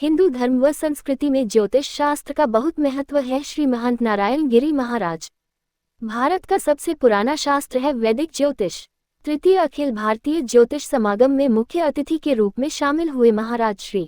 हिंदू धर्म व संस्कृति में ज्योतिष शास्त्र का बहुत महत्व है। श्री महंत नारायण गिरी महाराज भारत का सबसे पुराना शास्त्र है वैदिक ज्योतिष। तृतीय अखिल भारतीय ज्योतिष समागम में मुख्य अतिथि के रूप में शामिल हुए महाराज श्री।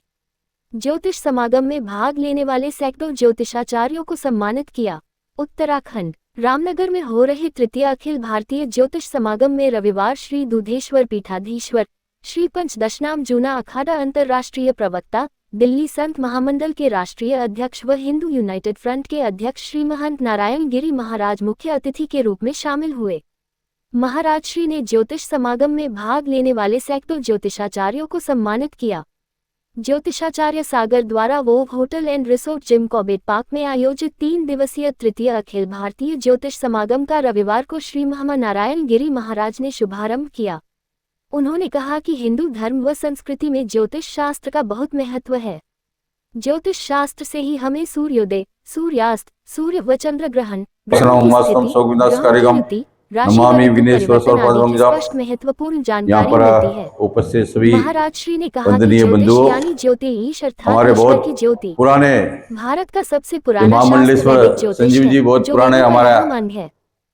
ज्योतिष समागम में भाग लेने वाले सैकड़ों ज्योतिषाचार्यों को सम्मानित किया। उत्तराखंड रामनगर में हो रहे तृतीय अखिल भारतीय ज्योतिष समागम में रविवार श्री दूधेश्वर पीठाधीश्वर श्री पंचदशनाम जूना अखाड़ा अंतर्राष्ट्रीय प्रवक्ता, दिल्ली संत महामंडल के राष्ट्रीय अध्यक्ष व हिंदू यूनाइटेड फ्रंट के अध्यक्ष श्री महंत नारायण गिरी महाराज मुख्य अतिथि के रूप में शामिल हुए। महाराज श्री ने ज्योतिष समागम में भाग लेने वाले सैकड़ों ज्योतिषाचार्यों को सम्मानित किया। ज्योतिषाचार्य सागर द्वारा वोव hotel and resort Jim Corbett park में आयोजित 3 दिवसीय तृतीय अखिल भारतीय ज्योतिष समागम का रविवार को श्री महंत नारायण गिरी महाराज ने शुभारंभ किया। उन्होंने कहा कि हिंदू धर्म व संस्कृति में ज्योतिष शास्त्र का बहुत महत्व है। ज्योतिष शास्त्र से ही हमें सूर्योदय, सूर्यास्त, सूर्य व चंद्र ग्रहण, स्पष्ट महत्वपूर्ण जानकारी मिलती है। उपस्थित सभी महाराज श्री ने कहा कि ज्योतिष यानी ज्योतिष अर्थात ईश्वर की ज्योति। पुराने भारत का सबसे पुराना शास्त्र वैदिक ज्योतिष संजीव जी बहुत पुराने हमारा है।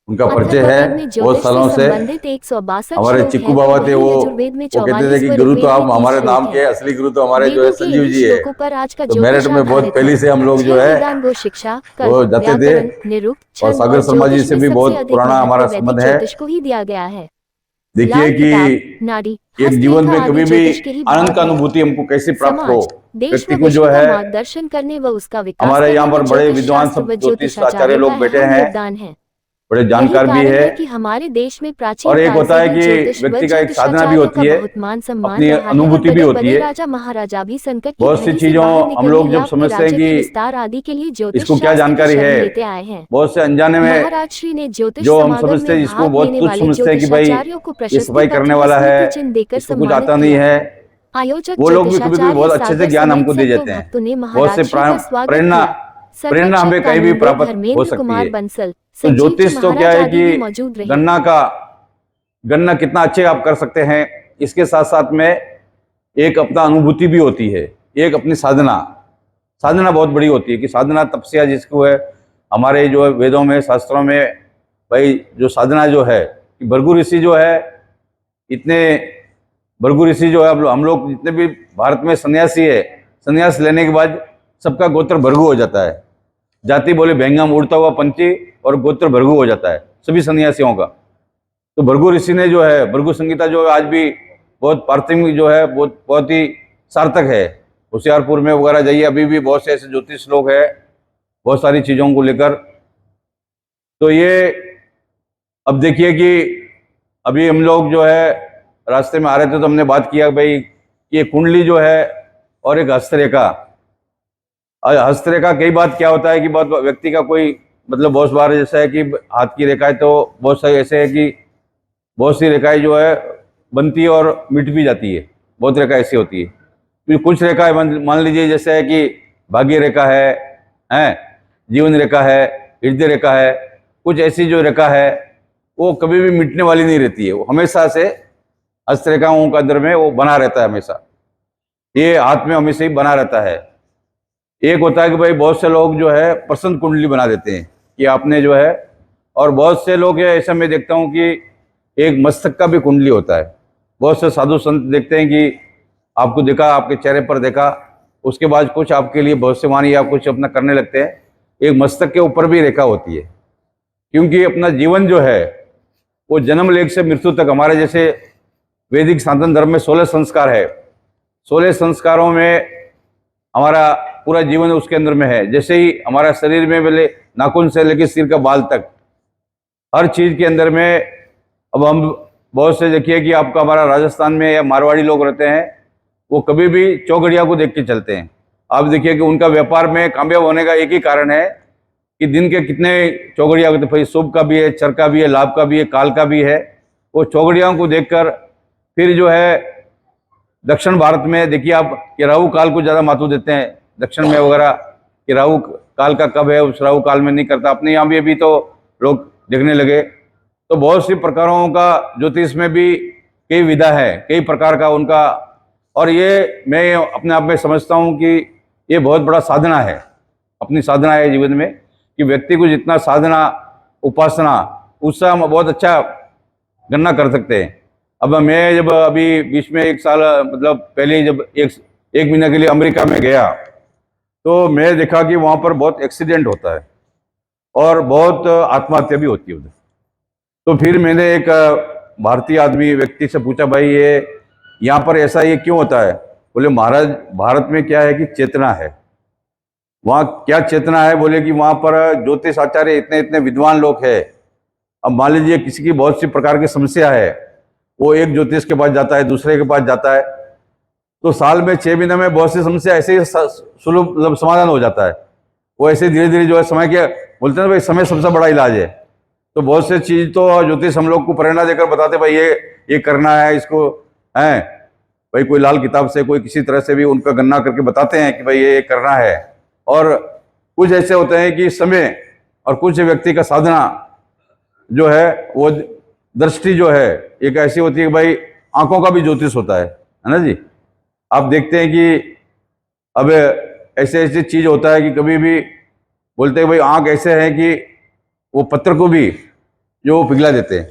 उनका परिचय है। बहुत सालों से हमारे चिक्कू बाबा थे, वो कहते थे कि गुरु तो आप हमारे नाम के, असली गुरु तो हमारे जो है संजीव जी है। तो मेरठ में बहुत पहले से हम लोग जो है वो जाते थे और सागर शर्मा जी से भी बहुत पुराना हमारा संबंध है। देखिए कि एक जीवन में कभी भी आनंद का अनुभूति हमको कैसे प्राप्त हो, व्यक्ति को जो है मार्गदर्शन करने व उसका विकास हमारे यहाँ पर बड़े विद्वान सब ज्योतिष आचार्य लोग बैठे हैं, बड़े जानकार भी है। कि हमारे देश में प्राचीन और एक होता है कि व्यक्ति का एक साधना भी होती है, अपनी अनुभूति भी होती है। राजा महाराजा भी संकट बहुत सी चीजों हम लोग जब समझते हैं कि विस्तार आदि के लिए इसको क्या जानकारी है, बहुत से अनजाने में महाराज श्री ने ज्योतिष जो हम समझते हैं, जिसको बहुत तुच्छ समझते हैं कि भाई ये सफाई करने वाला है, इसको कुछ आता नहीं है, आयोजक वो लोग भी कभी कभी बहुत अच्छे से ज्ञान हमको दे जाते हैं। बहुत से प्रेरणा हमें कहीं भी प्राप्त हो सकती है। तो ज्योतिष तो क्या है कि गणना कितना अच्छे आप कर सकते हैं, इसके साथ साथ में एक अपना अनुभूति भी होती है, एक अपनी साधना बहुत बड़ी होती है कि साधना तपस्या जिसको है हमारे जो वेदों में शास्त्रों में भाई जो साधना जो है, भृगु ऋषि जो है, इतने भृगु ऋषि जो है हम लोग जितने भी भारत में सन्यासी है, सन्यास लेने के बाद सबका गोत्र भृगु हो जाता है। जाति बोले भेंगम उड़ता हुआ पंछी और गोत्र भृगु हो जाता है सभी सन्यासियों का। तो भृगु ऋषि ने जो है भृगु संहिता जो आज भी बहुत प्राथमिक जो है बहुत ही सार्थक है। होशियारपुर में वगैरह जाइए, अभी भी बहुत से ऐसे ज्योतिष लोग हैं बहुत सारी चीज़ों को लेकर। तो ये अब देखिए कि अभी हम लोग जो है रास्ते में आ रहे थे तो हमने बात किया भाई ये कुंडली जो है और एक हस्तरेखा। हस्तरेखा कई बात क्या होता है कि बहुत व्यक्ति का कोई मतलब बहुत बार जैसा है कि हाथ की रेखाएं तो बहुत सारी ऐसे है कि बहुत सी रेखाएं जो है बनती है और मिट भी जाती है। बहुत रेखा ऐसी होती है। फिर कुछ रेखाएं मान लीजिए जैसे है कि भाग्य रेखा है, जीवन रेखा है, हृदय रेखा है, कुछ ऐसी जो रेखा है वो कभी भी मिटने वाली नहीं रहती है। वो हमेशा से हस्तरेखाओं के अंदर में वो बना रहता है, हमेशा ये हाथ में हमेशा ही बना रहता है। एक होता है कि भाई बहुत से लोग जो है प्रसन्न कुंडली बना देते हैं कि आपने जो है, और बहुत से लोग ऐसा मैं देखता हूँ कि एक मस्तक का भी कुंडली होता है। बहुत से साधु संत देखते हैं कि आपको देखा, आपके चेहरे पर देखा, उसके बाद कुछ आपके लिए भविष्यवाणी या कुछ अपना करने लगते हैं। एक मस्तक के ऊपर भी रेखा होती है, क्योंकि अपना जीवन जो है वो जन्म लेख से मृत्यु तक, हमारे जैसे वैदिक सनातन धर्म में 16 संस्कार है। 16 संस्कारों में हमारा पूरा जीवन उसके अंदर में है। जैसे ही हमारा शरीर में पहले नाखून से लेकर सिर का बाल तक हर चीज के अंदर में, अब हम बहुत से देखिए कि आपका हमारा राजस्थान में या मारवाड़ी लोग रहते हैं, वो कभी भी चौघड़िया को देख के चलते हैं। आप देखिए कि उनका व्यापार में कामयाब होने का एक ही कारण है कि दिन के कितने चौघड़िया होते, भाई शुभ का भी है, चर का भी है, लाभ का भी है, काल का भी है। वो चौघड़ियाओं को देखकर फिर जो है दक्षिण भारत में देखिए आप कि राहु काल को ज़्यादा महत्व देते हैं दक्षिण में वगैरह, कि राहु काल का कब है, उस राहु काल में नहीं करता। अपने यहाँ भी अभी तो लोग देखने लगे। तो बहुत सी प्रकारों का ज्योतिष में भी कई विधा है, कई प्रकार का उनका। और ये मैं अपने आप में समझता हूँ कि ये बहुत बड़ा साधना है, अपनी साधना है जीवन में, कि व्यक्ति को जितना साधना उपासना उससे हम बहुत अच्छा गणना कर सकते हैं। अब मैं जब अभी बीच में 1 साल मतलब पहले जब एक महीने के लिए अमेरिका में गया, तो मैं देखा कि वहाँ पर बहुत एक्सीडेंट होता है और बहुत आत्महत्या भी होती है उधर। तो फिर मैंने एक भारतीय आदमी व्यक्ति से पूछा, भाई ये यहाँ पर ऐसा ये क्यों होता है? बोले महाराज, भारत में क्या है कि चेतना है। वहाँ क्या चेतना है? बोले कि वहाँ पर ज्योतिष आचार्य इतने इतने विद्वान लोग हैं। अब मान लीजिए किसी की बहुत सी प्रकार की समस्या है, वो एक ज्योतिष के पास जाता है, दूसरे के पास जाता है, तो साल में 6 महीने में बहुत सी समस्या ऐसे ही सुलभ मतलब समाधान हो जाता है। वो ऐसे धीरे धीरे जो है समय के बोलते हैं भाई, समय सबसे बड़ा इलाज है। तो बहुत से चीज तो ज्योतिष हम लोग को प्रेरणा देकर बताते भाई ये करना है, इसको है भाई, कोई लाल किताब से कोई किसी तरह से भी उनका गणना करके बताते हैं कि भाई ये करना है। और कुछ ऐसे होते हैं कि समय और कुछ व्यक्ति का साधना जो है वो दृष्टि जो है एक ऐसी होती है कि भाई आंखों का भी ज्योतिष होता है ना जी। आप देखते हैं कि अब ऐसे ऐसी चीज होता है कि कभी भी बोलते हैं भाई आंख ऐसे है कि वो पत्थर को भी जो पिघला देते हैं,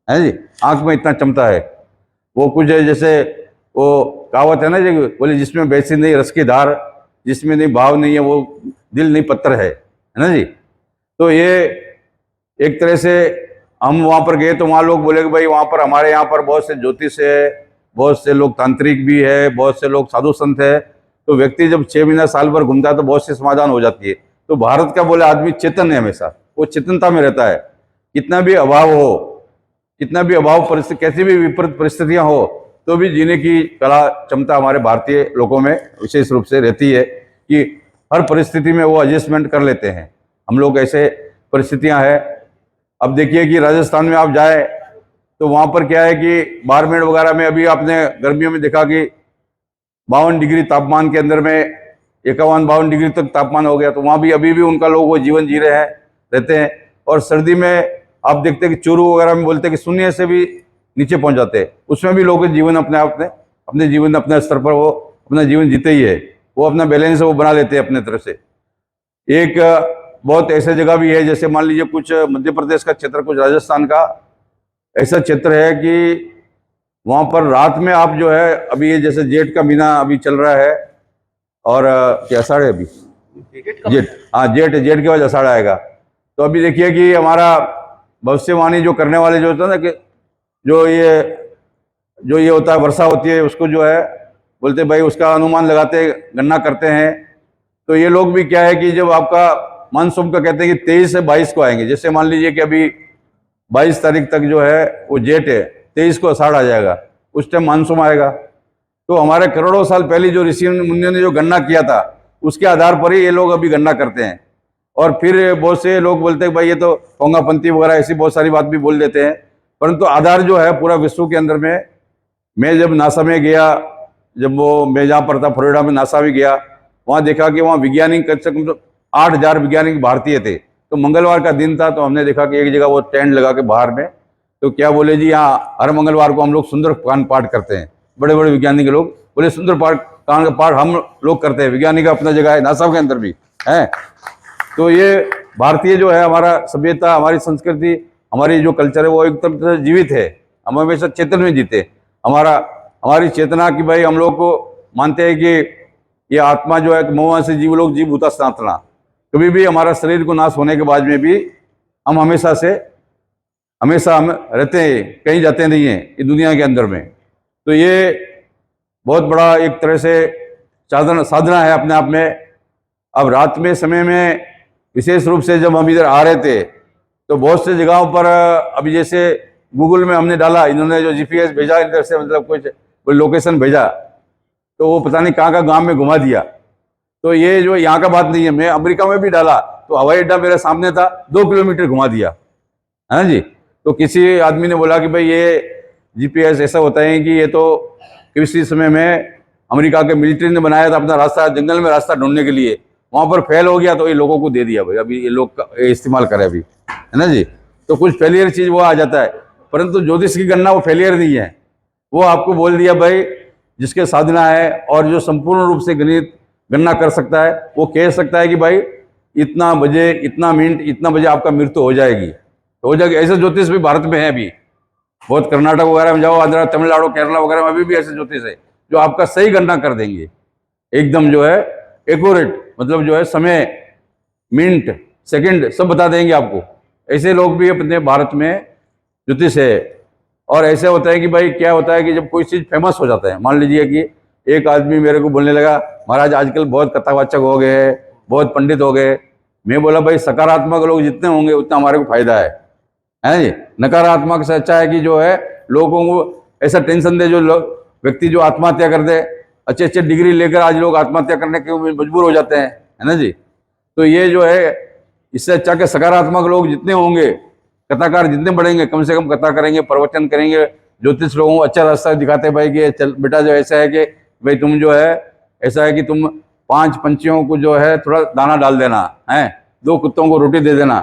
है जी, आंख में इतना चमता है। वो कुछ है जैसे वो कहावत है ना जी, बोले जिसमें बैसी नहीं रस की धार, जिसमें नहीं भाव नहीं है वो दिल नहीं पत्थर है ना जी। तो ये एक तरह से हम वहाँ पर गए तो वहाँ लोग बोले कि भाई वहाँ पर हमारे यहाँ पर बहुत से ज्योतिष है, बहुत से लोग तांत्रिक भी है, बहुत से लोग साधु संत है। तो व्यक्ति जब 6 महीना साल भर घूमता है तो बहुत सी समाधान हो जाती है। तो भारत का बोले आदमी चेतन है, हमेशा वो चेतनता में रहता है। कितना भी अभाव हो, कितना भी अभाव परिस्थिति, कैसी भी विपरीत परिस्थितियां हो, तो भी जीने की कला क्षमता हमारे भारतीय लोगों में विशेष रूप से रहती है कि हर परिस्थिति में वो एडजस्टमेंट कर लेते हैं। हम लोग ऐसे परिस्थितियां हैं। अब देखिए कि राजस्थान में आप जाए तो वहाँ पर क्या है कि बारमेड़ वगैरह में अभी आपने गर्मियों में देखा कि 52 डिग्री तापमान के अंदर में 51-52 डिग्री तक तापमान हो गया। तो वहाँ भी अभी भी उनका लोग वो जीवन जी रहे हैं, रहते हैं। और सर्दी में आप देखते हैं कि चूरू वगैरह में बोलते हैं कि शून्य से भी नीचे पहुंच जाते हैं। उसमें भी लोग जीवन अपने जीवन अपने स्तर पर वो अपना जीवन जीते ही है, वो अपना बैलेंस वो बना लेते हैं अपने तरफ से। एक बहुत ऐसे जगह भी है, जैसे मान लीजिए कुछ मध्य प्रदेश का क्षेत्र, कुछ राजस्थान का ऐसा क्षेत्र है कि वहाँ पर रात में आप जो है, अभी ये जैसे जेठ का महीना अभी चल रहा है और क्या अषाढ़ है अभी, जेठ, हाँ जेठ के बाद अषाढ़ आएगा। तो अभी देखिए कि हमारा भविष्यवाणी जो करने वाले जो होता है ना, कि जो ये होता है वर्षा होती है, उसको जो है बोलते भाई उसका अनुमान लगाते गणना करते हैं। तो ये लोग भी क्या है कि जब आपका मानसून का कहते हैं कि 23 से 22 को आएंगे, जैसे मान लीजिए कि अभी 22 तारीख तक जो है वो जेठ है, 23 को अषाढ़ आ जाएगा, उस टाइम मानसून आएगा। तो हमारे करोड़ों साल पहले जो ऋषि मुनियों ने जो गणना किया था उसके आधार पर ही ये लोग अभी गणना करते हैं। और फिर बहुत से लोग बोलते हैं भाई ये तो होंगापंथी वगैरह ऐसी बहुत सारी बात भी बोल देते हैं, परंतु आधार जो है पूरा विश्व के अंदर में। मैं जब नासा में गया, जब मैं जहाँ पर था फ्लोरिडा में नासा में गया, वहाँ देखा कि वहाँ वैज्ञानिक कम से कम 8,000 वैज्ञानिक भारतीय थे। तो मंगलवार का दिन था, तो हमने देखा कि एक जगह वो टेंट लगा के बाहर में, तो क्या बोले जी यहाँ हर मंगलवार को हम लोग सुंदरकांड पाठ करते हैं। बड़े बड़े वैज्ञानिक लोग बोले सुंदरकांड का पाठ हम लोग करते हैं, वैज्ञानिक अपना जगह है नासा के अंदर भी है। तो ये भारतीय जो है हमारा सभ्यता, हमारी संस्कृति, हमारी जो कल्चर है वो एकदम जीवित है। हम हमेशा चेतन में जीते। हमारी चेतना की भाई हम लोग को मानते हैं कि ये आत्मा जो है मोह से जीव लोग जीव भूता सनातना, कभी भी हमारा शरीर को नाश होने के बाद में भी हम हमेशा हम रहते हैं, कहीं जाते नहीं हैं इस दुनिया के अंदर में। तो ये बहुत बड़ा एक तरह से साधना है अपने आप में। अब रात में समय में विशेष रूप से जब हम इधर आ रहे थे तो बहुत से जगहों पर अभी जैसे गूगल में हमने डाला, इन्होंने जो जीपीएस भेजा इधर से, मतलब कोई लोकेशन भेजा, तो वो पता नहीं कहाँ गांव में घुमा दिया। तो ये जो यहाँ का बात नहीं है, मैं अमेरिका में भी डाला तो हवाई अड्डा मेरे सामने था, 2 किलोमीटर घुमा दिया, है ना जी। तो किसी आदमी ने बोला कि भाई ये जीपीएस ऐसा होता है कि ये तो किसी समय में अमेरिका के मिलिट्री ने बनाया था अपना रास्ता, जंगल में रास्ता ढूंढने के लिए, वहां पर फेल हो गया तो ये लोगों को दे दिया भाई, अभी ये लोग इस्तेमाल करे अभी, है ना जी। तो कुछ फेलियर चीज वो आ जाता है, परंतु ज्योतिष की गणना वो फेलियर नहीं है। वो आपको बोल दिया भाई जिसके साधना है और जो संपूर्ण रूप से गणित गणना कर सकता है, वो कह सकता है कि भाई इतना बजे इतना मिनट इतना बजे आपका मृत्यु हो जाएगी, तो हो जाएगी। ऐसे ज्योतिष भी भारत में है अभी, बहुत कर्नाटक वगैरह में जाओ, आंध्र, तमिलनाडु, केरला वगैरह में अभी भी ऐसे ज्योतिष है जो आपका सही गणना कर देंगे, एकदम जो है एक्यूरेट, मतलब जो है समय, मिनट, सेकंड सब बता देंगे आपको। ऐसे लोग भी अपने भारत में ज्योतिष है। और ऐसे होता है कि भाई क्या होता है कि जब कोई चीज फेमस हो जाता है, मान लीजिए कि एक आदमी मेरे को बोलने लगा, महाराज आजकल बहुत कथावाचक हो गए हैं, बहुत पंडित हो गए। मैं बोला भाई सकारात्मक लोग जितने होंगे उतना हमारे को फायदा है जी। नकारात्मक से अच्छा है कि जो है लोगों को ऐसा टेंशन दे, जो व्यक्ति जो आत्महत्या कर दे, अच्छे अच्छे डिग्री लेकर आज लोग आत्महत्या करने के मजबूर हो जाते हैं, है ना जी। तो ये जो है इससे अच्छा कि सकारात्मक लोग जितने होंगे, कथाकार जितने बढ़ेंगे, कम से कम कथा करेंगे, प्रवचन करेंगे, ज्योतिष लोगों को अच्छा रास्ता दिखाते हैं भाई कि चल बेटा जो ऐसा है कि भाई तुम जो है ऐसा है कि तुम 5 पंछियों को जो है थोड़ा दाना डाल देना है, 2 कुत्तों को रोटी दे देना,